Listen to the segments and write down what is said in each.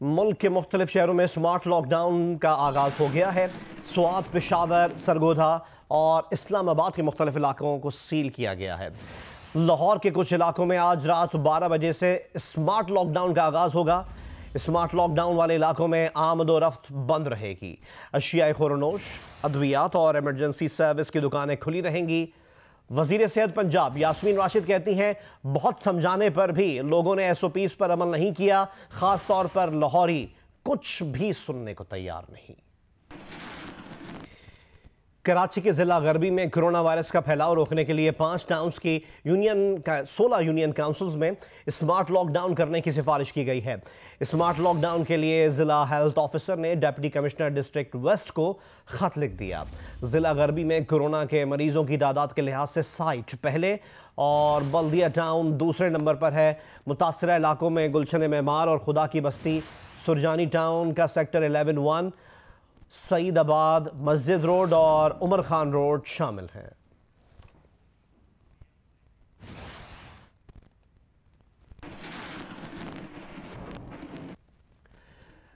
मुल्क के मुख्तलिफ शहरों में स्मार्ट लॉकडाउन का आगाज़ हो गया है। स्वात, पेशावर, सरगोधा और इस्लामाबाद के मुख्तलिफ इलाकों को सील किया गया है। लाहौर के कुछ इलाकों में आज रात 12 बजे से स्मार्ट लॉकडाउन का आगाज़ होगा। स्मार्ट लॉकडाउन वाले इलाकों में आमदोरफ्त बंद रहेगी। अशिया खुरनोश, अद्वियात और एमरजेंसी सर्विस की दुकानें खुली रहेंगी। वजीर सेहत पंजाब यास्मीन राशिद कहती हैं, बहुत समझाने पर भी लोगों ने SOPs पर अमल नहीं किया। खास तौर पर लाहौरी कुछ भी सुनने को तैयार नहीं। कराची के जिला गरबी में कोरोना वायरस का फैलाव रोकने के लिए 5 टाउन्स की 16 यूनियन काउंसिल्स में स्मार्ट लॉकडाउन करने की सिफारिश की गई है। स्मार्ट लॉकडाउन के लिए जिला हेल्थ ऑफिसर ने डिप्टी कमिश्नर डिस्ट्रिक्ट वेस्ट को खत लिख दिया। जिला गरबी में कोरोना के मरीजों की तादाद के लिहाज से साइट पहले और बल्दिया टाउन दूसरे नंबर पर है। मुतासरा इलाकों में गुलशन मेमार और खुदा की बस्ती, सुरजानी टाउन का सेक्टर 11-1, सईदाबाद, मस्जिद रोड और उमर खान रोड शामिल हैं।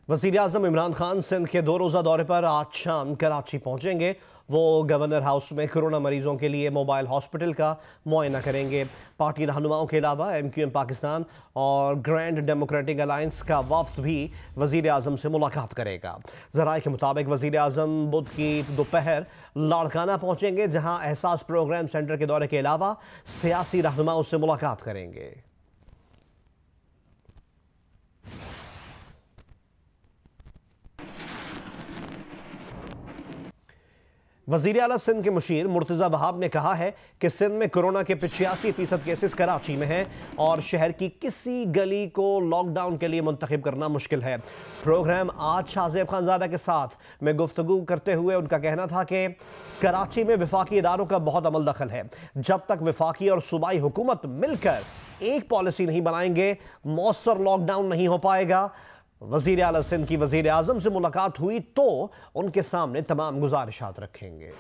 वज़ीर आज़म इमरान खान सिंध के 2 रोज़ा दौरे पर आज शाम कराची पहुंचेंगे। वो गवर्नर हाउस में कोरोना मरीजों के लिए मोबाइल हॉस्पिटल का मुआयना करेंगे। पार्टी रहनुमाओं के अलावा MQM पाकिस्तान और ग्रैंड डेमोक्रेटिक अलायंस का वफ्द भी वज़ीर आज़म से मुलाकात करेगा। ज़राए के मुताबिक वज़ीर आज़म बुध की दोपहर लाड़काना पहुंचेंगे, जहां एहसास प्रोग्राम सेंटर के दौरे के अलावा सियासी रहनुमाओं से मुलाकात करेंगे। वज़ीर आला सिंध के मुशीर मुर्तज़ा वहाब ने कहा है कि सिंध में कोरोना के 85% केसेस कराची में हैं और शहर की किसी गली को लॉकडाउन के लिए मुंतखब करना मुश्किल है। प्रोग्राम आज शाहज़ेब खानज़ादा के साथ में गुफ्तगू करते हुए उनका कहना था कि कराची में वफाकी इदारों का बहुत अमल दखल है। जब तक वफाकी और सूबाई हुकूमत मिलकर एक पॉलिसी नहीं बनाएंगे, मौसर लॉकडाउन नहीं हो पाएगा। वज़ीर आला सिंध की वज़ीर आज़म से मुलाकात हुई तो उनके सामने तमाम गुजारिशात रखेंगे।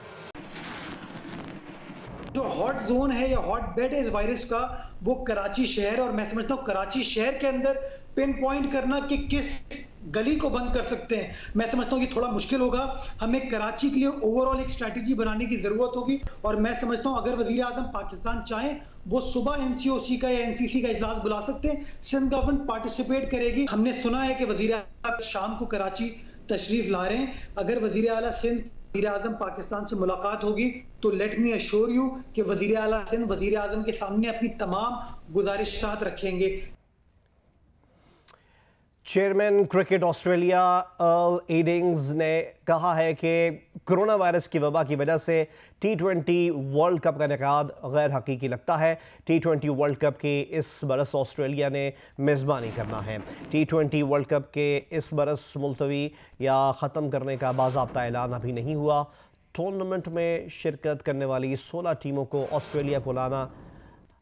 जो हॉट जोन है या हॉट बेड है इस वायरस का, वो कराची शहर, और मैं समझता हूँ कराची शहर के अंदर पिन पॉइंट करना कि किस गली को बंद कर सकते हैं, मैं समझता हूँ कि थोड़ा मुश्किल होगा। हमें कराची के लिए ओवरऑल एक स्ट्रैटेजी बनाने की जरूरत होगी। और मैं समझता हूँ अगर वज़ीर आज़म पाकिस्तान चाहें, वो सुबह NCOC का या NCC का इजलास बुला सकते हैं। सिंध गवर्नमेंट पार्टिसिपेट करेगी। हमने सुना है कि वज़ीर आज़म शाम को कराची तशरीफ ला रहे हैं। अगर वज़ीर आला सिंध वज़ीर आज़म पाकिस्तान से मुलाकात होगी तो लेट मी अश्योर यू कि वज़ीर आला सिंध वज़ीर आज़म के सामने अपनी तमाम गुजारिशात रखेंगे। चेयरमैन क्रिकेट ऑस्ट्रेलिया अर्ल एडिंग्स ने कहा है कि कोरोना वायरस की वबा की वजह से T20 वर्ल्ड कप का इनेकाद गैर हकीकी लगता है। T20 वर्ल्ड कप की इस बरस ऑस्ट्रेलिया ने मेज़बानी करना है। T20 वर्ल्ड कप के इस बरस मुलतवी या ख़त्म करने का बाज़ाब्ता ऐलान अभी नहीं हुआ। टूर्नामेंट में शिरकत करने वाली 16 टीमों को ऑस्ट्रेलिया को लाना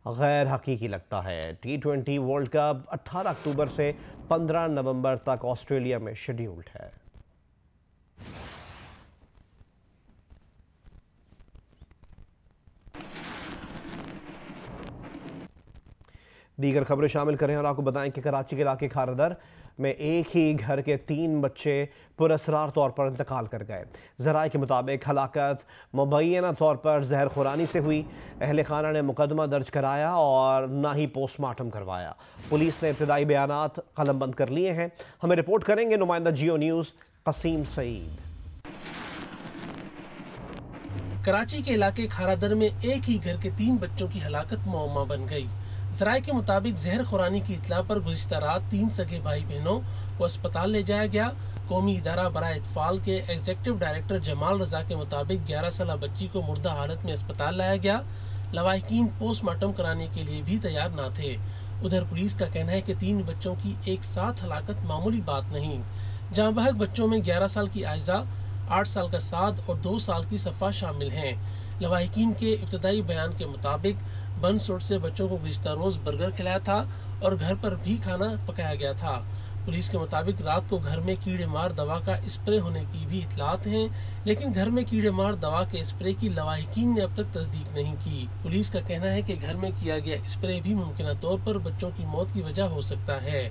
गैर हकीकी लगता है। T20 वर्ल्ड कप 18 अक्टूबर से 15 नवंबर तक ऑस्ट्रेलिया में शेड्यूल्ड है। दीगर खबरें शामिल करें और आपको बताएं कि कराची के इलाके खारदर में एक ही घर के 3 बच्चे पुरअसरार तौर पर इंतकाल कर गए। ज़राए के मुताबिक हलाकत मुबैना तौर पर जहर खुरानी से हुई। अहले खाना ने मुकदमा दर्ज कराया और ना ही पोस्टमार्टम करवाया। पुलिस ने इब्तदाई बयानात कलमबंद कर लिए हैं। हमें रिपोर्ट करेंगे नुमाइंदा जियो न्यूज़ कसीम सईद। कराची के इलाके खारादर में एक ही घर के 3 बच्चों की हलाकत मुअम्मा बन गई। ज़राए के मुताबिक जहर खुरानी की इत्तला पर गुज़िश्ता रात 3 सगे भाई बहनों को अस्पताल ले जाया गया। कौमी इदारा बराए इत्फाल के एग्जीक्यूटिव डायरेक्टर जमाल रजा के मुताबिक 11 साला बच्ची को मुर्दा हालत में अस्पताल लाया गया। लवाहिकीन पोस्टमार्टम कराने के लिए भी तैयार न थे। उधर पुलिस का कहना है कि 3 बच्चों की एक साथ हलाकत मामूली बात नहीं। जहाँ बहक बच्चों में 11 साल की आयजा, 8 साल का साद और 2 साल की सफ़ा शामिल हैं। लवाहिकीन के इब्तदाई बयान के मुताबिक बन सोट से बच्चों को गुज़िश्ता रोज बर्गर खिलाया था और घर पर भी खाना पकाया गया था। पुलिस के मुताबिक रात को घर में कीड़े मार दवा का स्प्रे होने की भी इतलात हैं, लेकिन घर में कीड़े मार दवा के स्प्रे की लवाहिकीन ने अब तक तस्दीक नहीं की। पुलिस का कहना है कि घर में किया गया स्प्रे भी मुमकिन तौर पर बच्चों की मौत की वजह हो सकता है।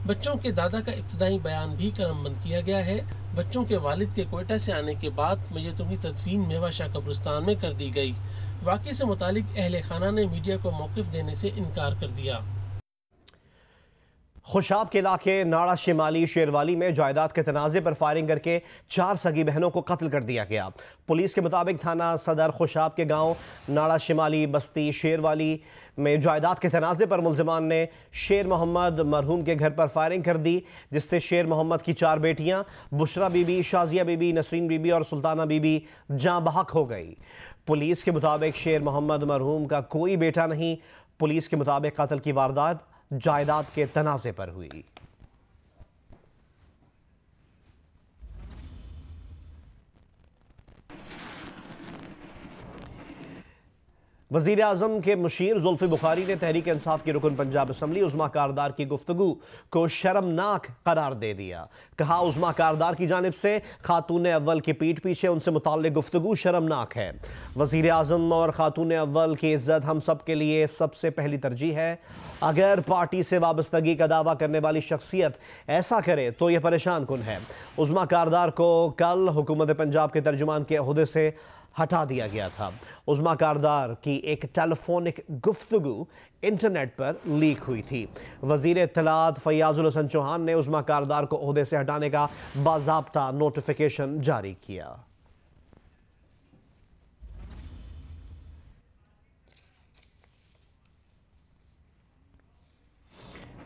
बच्चों के दादा का इब्तदाई बयान भी कलमबंद किया गया है। बच्चों के वालिद के कोयटा से आने के बाद मैयतों की तदफीन मेवा शाह कब्रिस्तान में कर दी गई। वाक़े से मुतालिक अहले खाना ने मीडिया को मौक़िफ़ देने से इनकार कर दिया। खुशाब के इलाके नाड़ा शिमाली शेरवाली में जायदाद के तनाज़े पर फायरिंग करके 4 सगी बहनों को कत्ल कर दिया गया। पुलिस के मुताबिक थाना सदर खुशाब के गांव नाड़ा शिमाली बस्ती शेरवाली में जायदाद के तनाज़े पर मुलजिमान ने शेर मोहम्मद मरहूम के घर पर फायरिंग कर दी, जिससे शेर मोहम्मद की 4 बेटियां बुशरा बीबी, शाजिया बीबी, नसरीन बीबी और सुल्ताना बीबी जाँ बहक हो गई। पुलिस के मुताबिक शेर मोहम्मद मरहूम का कोई बेटा नहीं। पुलिस के मुताबिक कत्ल की वारदात जायदाद के तनाज़े पर हुई। वज़ीर आज़म के मुशीर जुल्फ़ी बुखारी ने तहरीक इंसाफ की रुकन पंजाब असम्बली उज़्मा कारदार की गुफ्तगू को शर्मनाक करार दे दिया। कहा, उज़्मा कारदार की जानिब से खातून अव्वल की पीठ पीछे उनसे मुताल्लिक़ गुफ्तगू शर्मनाक है। वज़ीर आज़म और खातून अव्वल की इज़्ज़त हम सब के लिए सबसे पहली तरजीह है। अगर पार्टी से वाबस्तगी का दावा करने वाली शख्सियत ऐसा करे तो यह परेशान कुन है। उज़्मा कारदार को कल हुकूमत पंजाब के तर्जुमान के ओहदे से हटा दिया गया था। उज़्मा कारदार की एक टेलीफोनिक गुफ्तगू इंटरनेट पर लीक हुई थी। वज़ीर इत्तलात फैयाज़ुल हसन चौहान ने उज़्मा कारदार को ओहदे से हटाने का बाज़ाब्ता नोटिफिकेशन जारी किया।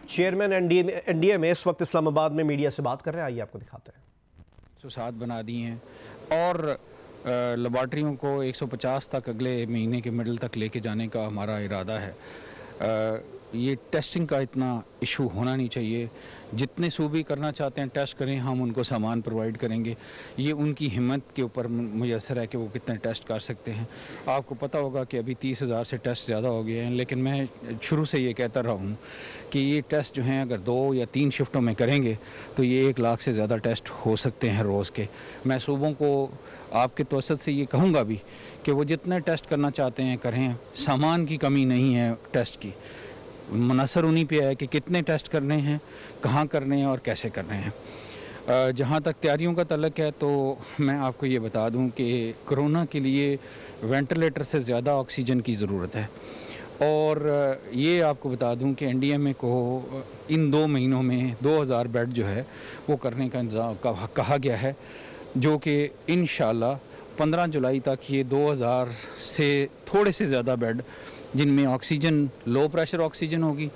चेयरमैन एनडीए में इस वक्त इस्लामाबाद में मीडिया से बात कर रहे हैं, आइए आपको दिखाते हैं। 107 बना दी हैं और लेबॉर्ट्रियों को 150 तक अगले महीने के मिडल तक लेके जाने का हमारा इरादा है। ये टेस्टिंग का इतना इशू होना नहीं चाहिए। जितने सूबे करना चाहते हैं टेस्ट करें, हम उनको सामान प्रोवाइड करेंगे। ये उनकी हिम्मत के ऊपर मुयसर है कि वो कितने टेस्ट कर सकते हैं। आपको पता होगा कि अभी 30,000 से टेस्ट ज़्यादा हो गए हैं, लेकिन मैं शुरू से ये कहता रहा हूँ कि ये टेस्ट जो हैं अगर 2 या 3 शिफ्टों में करेंगे तो ये 1 लाख से ज़्यादा टेस्ट हो सकते हैं रोज़ के। मैं सूबों को आपके तवसत से ये कहूँगा भी कि वो जितने टेस्ट करना चाहते हैं करें। सामान की कमी नहीं है टेस्ट की, मुनसर उन्हीं पे है कि कितने टेस्ट करने हैं, कहाँ करने हैं और कैसे करने हैं। जहाँ तक तैयारियों का तल्लक है तो मैं आपको ये बता दूं कि कोरोना के लिए वेंटिलेटर से ज़्यादा ऑक्सीजन की ज़रूरत है। और ये आपको बता दूं कि एनडीएमए को इन 2 महीनों में 2000 बेड जो है वो करने का इंतज़ाम कहा गया है, जो कि इंशाल्लाह 15 जुलाई तक ये 2000 से थोड़े से ज़्यादा बेड, जिनमें ऑक्सीजन लो प्रेशर ऑक्सीजन होगी,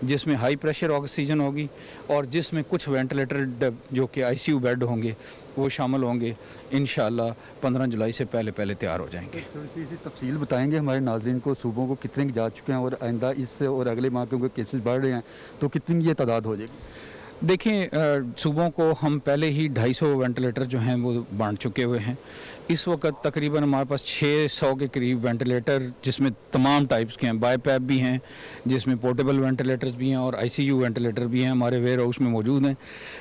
जिसमें हाई प्रेशर ऑक्सीजन होगी और जिसमें कुछ वेंटिलेटर जो कि आईसीयू बेड होंगे वो शामिल होंगे, इंशाल्लाह 15 जुलाई से पहले तैयार हो जाएंगे। थोड़ी सी तफसील बताएंगे हमारे नाज़रीन को, सूबों को कितने जा चुके हैं और आइंदा इससे और अगले माह के केसेस बढ़ रहे हैं तो कितनी ये तादाद हो जाएगी? देखें, सूबों को हम पहले ही 250 वेंटिलेटर जो हैं वो बांट चुके हुए हैं। इस वक्त तकरीबन हमारे पास 600 के करीब वेंटिलेटर, जिसमें तमाम टाइप्स के हैं, बाईपैप भी हैं, जिसमें पोर्टेबल वेंटिलेटर्स भी हैं और आईसीयू वेंटिलेटर भी हैं, हमारे वेयर हाउस में मौजूद हैं।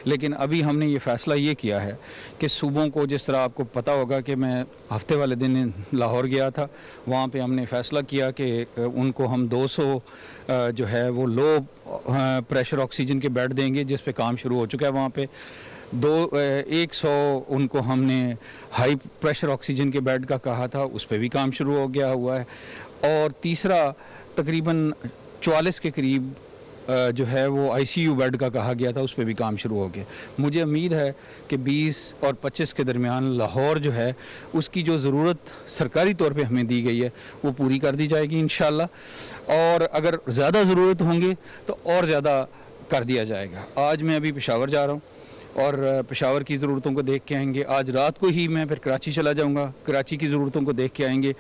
लेकिन अभी हमने ये फ़ैसला ये किया है कि सूबों को, जिस तरह आपको पता होगा कि मैं हफ्ते वाले दिन लाहौर गया था, वहाँ पर हमने फ़ैसला किया कि उनको हम 200 जो है वो लो प्रेशर ऑक्सीजन के बेड देंगे, जिस पे काम शुरू हो चुका है। वहाँ पे 100 उनको हमने हाई प्रेशर ऑक्सीजन के बेड का कहा था, उस पे भी काम शुरू हो गया हुआ है। और तीसरा तकरीबन 44 के करीब जो है वो आईसीयू बेड का कहा गया था, उस पे भी काम शुरू हो गया। मुझे उम्मीद है कि 20 और 25 के दरमियान लाहौर जो है उसकी जो ज़रूरत सरकारी तौर पे हमें दी गई है वो पूरी कर दी जाएगी इंशाल्लाह। और अगर ज़्यादा ज़रूरत होंगी तो और ज़्यादा कर दिया जाएगा। आज मैं अभी पेशावर जा रहा हूँ और पेशावर की ज़रूरतों को देख के आएंगे। आज रात को ही मैं फिर कराची चला जाऊंगा, कराची की ज़रूरतों को देख के आएंगे।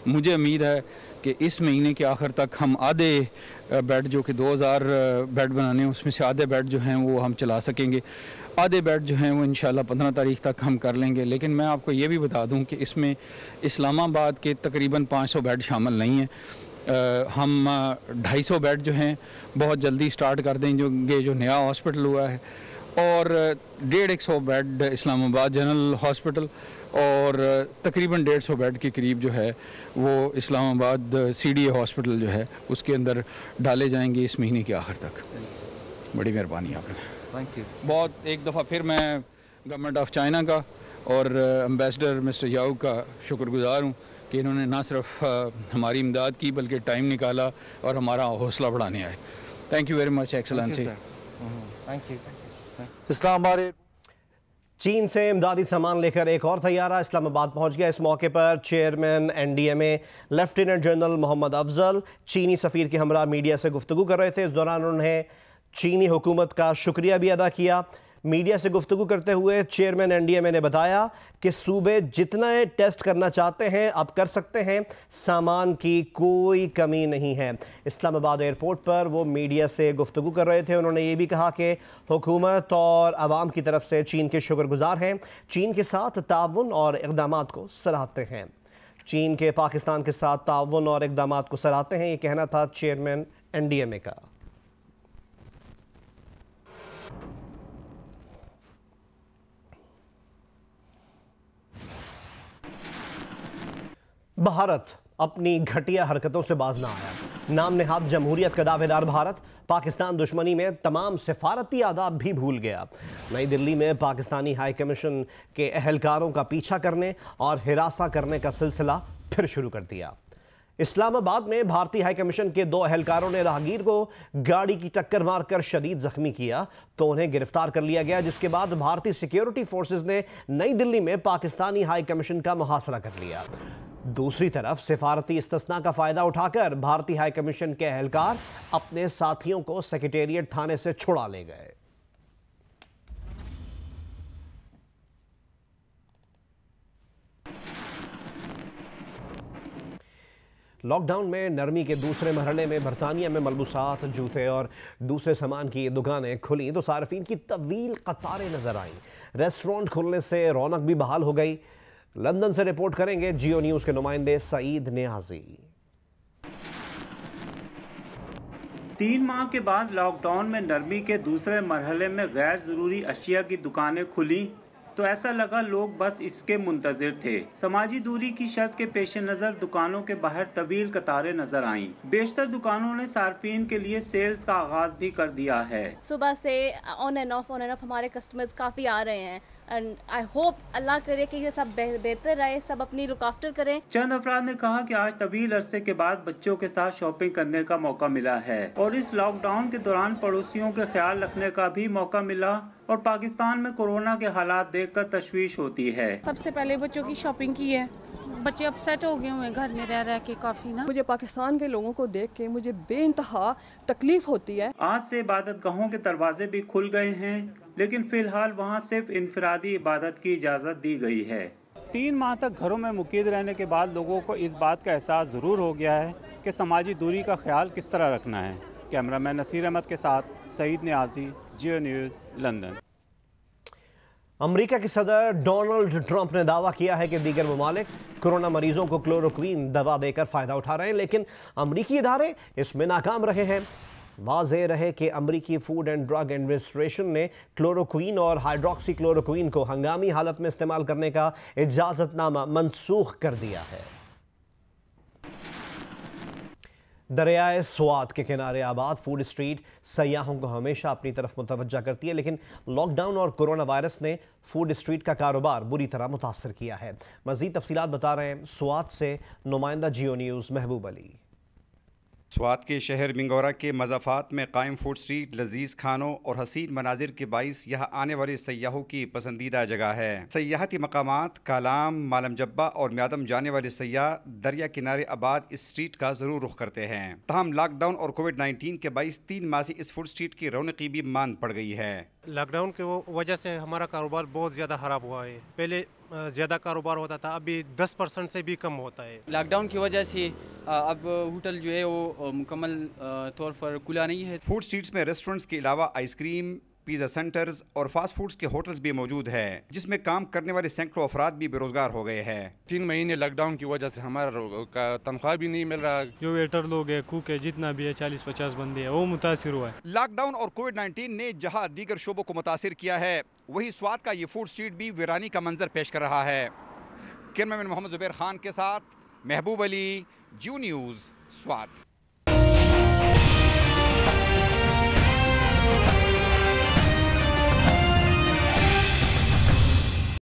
मुझे उम्मीद है कि इस महीने के आखिर तक हम आधे बेड, जो कि 2000 बेड बनाने हैं, उसमें से आधे बेड जो हैं वो हम चला सकेंगे। आधे बेड जो हैं वो इंशाल्लाह 15 तारीख तक हम कर लेंगे। लेकिन मैं आपको ये भी बता दूं कि इसमें इस्लामाबाद के तकरीबन 500 बेड शामिल नहीं हैं। हम 250 बेड जो हैं बहुत जल्दी स्टार्ट कर देंगे, जो नया हॉस्पिटल हुआ है, और 150 बेड इस्लामाबाद जनरल हॉस्पिटल और तकरीबन 150 बेड के करीब जो है वो इस्लामाबाद सीडीए हॉस्पिटल जो है उसके अंदर डाले जाएंगे इस महीने के आखिर तक। बड़ी मेहरबानी आपने। Thank you. बहुत एक दफ़ा फिर मैं गवर्नमेंट ऑफ चाइना का और एम्बेसडर मिस्टर याओ का शुक्रगुजार हूँ कि इन्होंने ना सिर्फ हमारी इमदाद की बल्कि टाइम निकाला और हमारा हौसला बढ़ाने आए। Thank you very much excellency. Thank you. Islamabad चीन से इमदादी सामान लेकर एक और तैयारा इस्लामाबाद पहुंच गया। इस मौके पर chairman NDMA lieutenant general Mohammad Afzal चीनी सफ़ीर के हमरा मीडिया से गुफ्तगू कर रहे थे। इस दौरान उन्होंने चीनी हुकूमत का शुक्रिया भी अदा किया। मीडिया से गुफ्तगू करते हुए चेयरमैन NDMA ने बताया कि सूबे जितना टेस्ट करना चाहते हैं अब कर सकते हैं, सामान की कोई कमी नहीं है। इस्लामाबाद एयरपोर्ट पर वो मीडिया से गुफ्तगू कर रहे थे। उन्होंने ये भी कहा कि हुकूमत और आवाम की तरफ से चीन के शुक्रगुजार हैं, चीन के साथ ताउन और इक़दामात को सराहते हैं। चीन के पाकिस्तान के साथ ताउन और इक़दामात को सराहते हैं, ये कहना था चेयरमैन NDMA का। भारत अपनी घटिया हरकतों से बाज ना आया। नाम नेहाद जमहूरियत का दावेदार भारत पाकिस्तान दुश्मनी में तमाम सिफारती आदाब भी भूल गया। नई दिल्ली में पाकिस्तानी हाई कमीशन के एहलकारों का पीछा करने और हिरासा करने का सिलसिला फिर शुरू कर दिया। इस्लामाबाद में भारतीय हाई कमीशन के 2 एहलकारों ने राहगीर को गाड़ी की टक्कर मारकर शदीद जख्मी किया तो उन्हें गिरफ्तार कर लिया गया, जिसके बाद भारतीय सिक्योरिटी फोर्सेस ने नई दिल्ली में पाकिस्तानी हाई कमीशन का मुहासरा कर लिया। दूसरी तरफ सिफारती इस्तिस्ना का फायदा उठाकर भारतीय हाई कमीशन के एहलकार अपने साथियों को सेक्रेटेरिएट थाने से छुड़ा ले गए। लॉकडाउन में नरमी के दूसरे मरहले में बरतानिया में मलबूसात, जूते और दूसरे सामान की दुकानें खुली तो सार्फिन की तवील कतारें नजर आईं। रेस्टोरेंट खुलने से रौनक भी बहाल हो गई। लंदन से रिपोर्ट करेंगे जियो न्यूज़ के नुमाइंदे सईद नियाजी। 3 माह के बाद लॉकडाउन में नरमी के दूसरे मरहले में गैर ज़रूरी अशिया की दुकानें खुली तो ऐसा लगा लोग बस इसके मुंतजिर थे। समाजी दूरी की शर्त के पेश नज़र दुकानों के बाहर तवील कतारें नजर आईं। बेशतर दुकानों ने सार्फिन के लिए सेल्स का आगाज भी कर दिया है। सुबह से ऑन एंड ऑफ हमारे कस्टमर्स काफ़ी आ रहे हैं एंड आई होप अल्लाह करे कि ये सब बेहतर रहे, सब अपनी लुक आफ्टर करें। चंद अफराद ने कहा कि आज तवील अरसे के बाद बच्चों के साथ शॉपिंग करने का मौका मिला है और इस लॉकडाउन के दौरान पड़ोसियों के ख्याल रखने का भी मौका मिला और पाकिस्तान में कोरोना के हालात देखकर तशवीश होती है। सबसे पहले बच्चों की शॉपिंग की है, बच्चे अपसेट हो गए हुए घर में रह के काफी ना। मुझे पाकिस्तान के लोगों को देख के मुझे बेइंतहा तकलीफ होती है। आज से इबादत गाहों के दरवाजे भी खुल गए हैं लेकिन फिलहाल वहां सिर्फ इनफरादी इबादत की इजाज़त दी गई है। 3 माह तक घरों में मुकीद रहने के बाद लोगों को इस बात का एहसास ज़रूर हो गया है कि समाजी दूरी का ख्याल किस तरह रखना है। कैमरामैन नसीर अहमद के साथ सईद नियाजी, जियो न्यूज़, लंदन। अमेरिका के सदर डोनाल्ड ट्रंप ने दावा किया है कि दीगर ममालिक कोरोना मरीजों को क्लोरोक्वीन दवा देकर फ़ायदा उठा रहे हैं, लेकिन अमेरिकी इदारे इसमें नाकाम रहे हैं। वाज़ेह रहे कि अमेरिकी फूड एंड ड्रग एडमिनिस्ट्रेशन ने क्लोरोक्वीन और हाइड्रोक्सी क्लोरोक्वीन को हंगामी हालत में इस्तेमाल करने का इजाज़तनामा मनसूख कर दिया है। दरियाए स्वात के किनारे आबाद फूड स्ट्रीट सयाहों को हमेशा अपनी तरफ मुतवज्जा करती है, लेकिन लॉकडाउन और कोरोना वायरस ने फूड स्ट्रीट का कारोबार बुरी तरह मुतासर किया है। मज़ीद तफसीलात बता रहे हैं स्वात से नुमाइंदा जियो न्यूज़ महबूब अली। स्वात के शहर मिंगोरा के मज़ाफ़ात में कायम फूड स्ट्रीट लजीज खानों और हसीन मनाजिर के बाइस यहाँ आने वाले सयाहों की पसंदीदा जगह है। सयाहती मकामात कालाम, मालम जब्बा और म्यादम जाने वाले सयाह दरिया किनारे आबाद इस स्ट्रीट का ज़रूर रुख करते हैं। तहम लॉकडाउन और कोविड-19 के बाइस 3 माह से इस फूड स्ट्रीट की रौनकी भी मांद पड़ गई है। लॉकडाउन के वजह से हमारा कारोबार बहुत ज़्यादा ख़राब हुआ है। पहले ज़्यादा कारोबार होता था, अभी 10% से भी कम होता है। लॉकडाउन की वजह से अब होटल जो है वो मुकम्मल तौर पर खुला नहीं है। फूड स्ट्रीट्स में रेस्टोरेंट्स के अलावा आइसक्रीम, पिज़्ज़ा सेंटर्स और फास्ट फूड्स के होटल्स भी मौजूद है, जिसमें काम करने वाले सैकड़ों अफराद भी बेरोजगार हो गए हैं। 3 महीने लॉकडाउन की वजह से हमारा तनख्वाह भी नहीं मिल रहा। जो वेटर लोग है, कुक है, जितना भी है 40-50 बंदे हैं, वो मुतासिर हुआ है। लॉकडाउन और कोविड-19 ने जहां दीगर शोबों को मुतासिर किया है, वहीं स्वात का ये फूड स्ट्रीट भी वीरानी का मंजर पेश कर रहा है। कैमरामैन मोहम्मद जुबैर खान के साथ महबूब अली, जियो न्यूज़, स्वात।